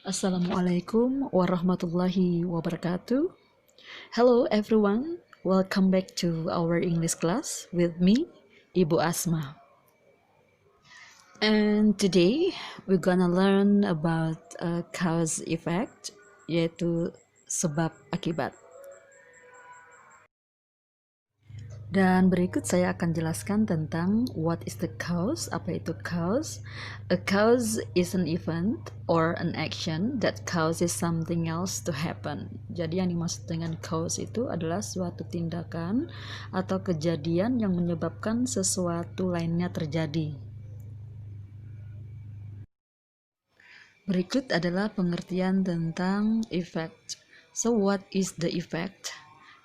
Assalamualaikum warahmatullahi wabarakatuh. Hello everyone, welcome back to our English class with me, Ibu Asma. And today we're gonna learn about cause effect, yaitu sebab akibat. Dan berikut saya akan jelaskan tentang what is the cause, apa itu cause. A cause is an event or an action that causes something else to happen. Jadi yang dimaksud dengan cause itu adalah suatu tindakan atau kejadian yang menyebabkan sesuatu lainnya terjadi. Berikut adalah pengertian tentang effect. So what is the effect?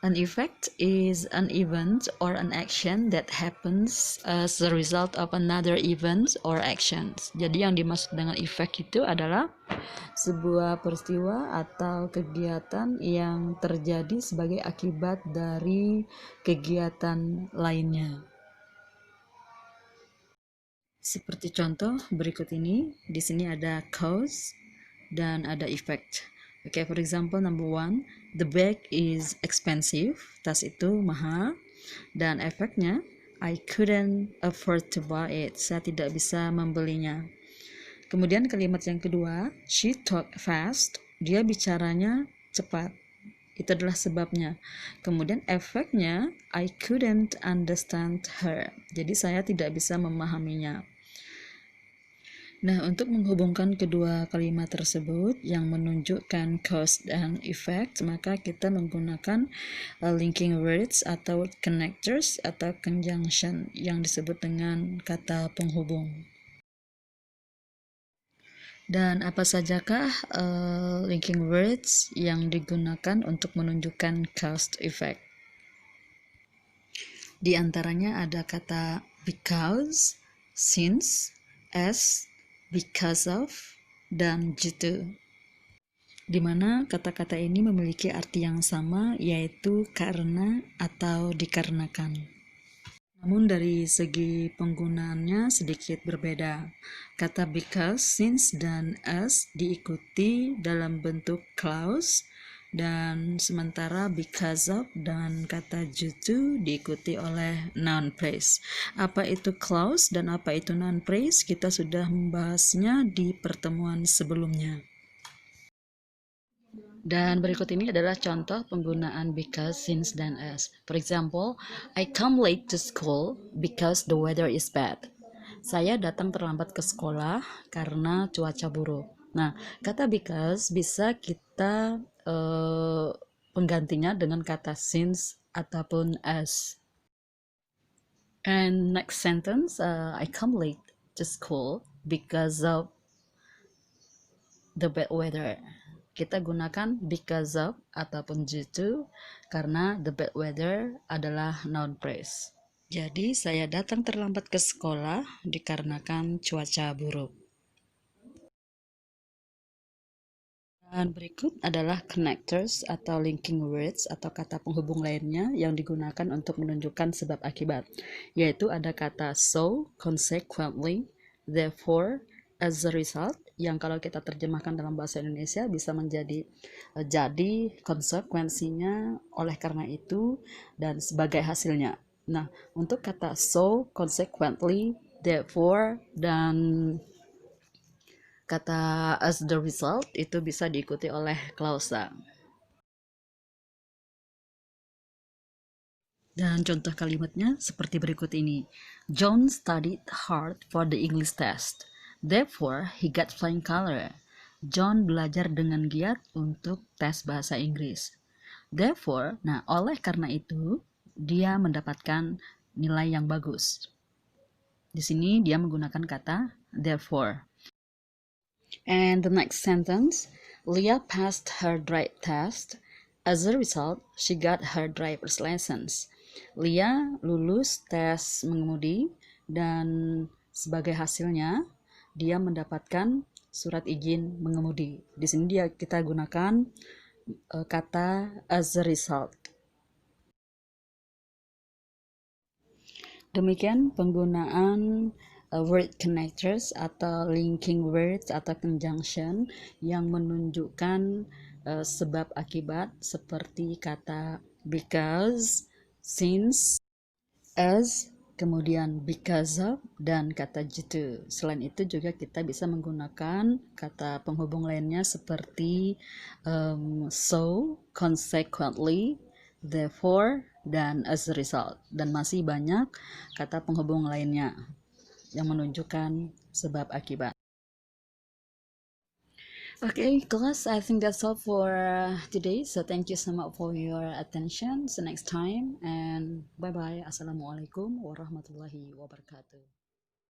An effect is an event or an action that happens as a result of another event or actions. Jadi yang dimaksud dengan effect itu adalah sebuah peristiwa atau kegiatan yang terjadi sebagai akibat dari kegiatan lainnya. Seperti contoh berikut ini, di sini ada cause dan ada effect. Okay, for example, number one, the bag is expensive, tas itu mahal, dan efeknya, I couldn't afford to buy it, saya tidak bisa membelinya. Kemudian kalimat yang kedua, she talk fast, dia bicaranya cepat, itu adalah sebabnya. Kemudian efeknya, I couldn't understand her, jadi saya tidak bisa memahaminya. Nah, untuk menghubungkan kedua kalimat tersebut yang menunjukkan cause dan effect, maka kita menggunakan linking words atau connectors atau conjunction yang disebut dengan kata penghubung. Dan apa sajakah linking words yang digunakan untuk menunjukkan cause effect? Di antaranya ada kata because, since, as, because of, dan due to, di mana kata-kata ini memiliki arti yang sama, yaitu karena atau dikarenakan. Namun dari segi penggunaannya sedikit berbeda. Kata because, since, dan as diikuti dalam bentuk clause, dan sementara because of dan kata due to diikuti oleh noun phrase. Apa itu clause dan apa itu noun phrase? Kita sudah membahasnya di pertemuan sebelumnya. Dan berikut ini adalah contoh penggunaan because, since, dan as. For example, I come late to school because the weather is bad. Saya datang terlambat ke sekolah karena cuaca buruk. Nah, kata because bisa kita penggantinya dengan kata since ataupun as. And next sentence, I come late to school because of the bad weather. Kita gunakan because of ataupun due to karena the bad weather adalah noun phrase. Jadi saya datang terlambat ke sekolah dikarenakan cuaca buruk. Dan berikut adalah connectors atau linking words atau kata penghubung lainnya yang digunakan untuk menunjukkan sebab akibat, yaitu ada kata so, consequently, therefore, as a result, yang kalau kita terjemahkan dalam bahasa Indonesia bisa menjadi jadi, konsekuensinya, oleh karena itu, dan sebagai hasilnya. Nah, untuk kata so, consequently, therefore, dan kata as the result itu bisa diikuti oleh klausa. Dan contoh kalimatnya seperti berikut ini. John studied hard for the English test. Therefore, he got flying color. John belajar dengan giat untuk tes bahasa Inggris. Therefore, nah oleh karena itu, dia mendapatkan nilai yang bagus. Di sini dia menggunakan kata therefore. And the next sentence, Leah passed her drive test. As a result, she got her driver's license. Leah lulus tes mengemudi dan sebagai hasilnya dia mendapatkan surat izin mengemudi. Di sini kita gunakan kata as a result. Demikian penggunaan word connectors atau linking words atau conjunction yang menunjukkan sebab akibat seperti kata because, since, as, kemudian because of, dan kata jitu. Selain itu juga kita bisa menggunakan kata penghubung lainnya seperti so, consequently, therefore, dan as a result. Dan masih banyak kata penghubung lainnya yang menunjukkan sebab akibat. Okay, class, I think that's all for today. So thank you so much for your attention. See you next time and bye bye. Assalamualaikum warahmatullahi wabarakatuh.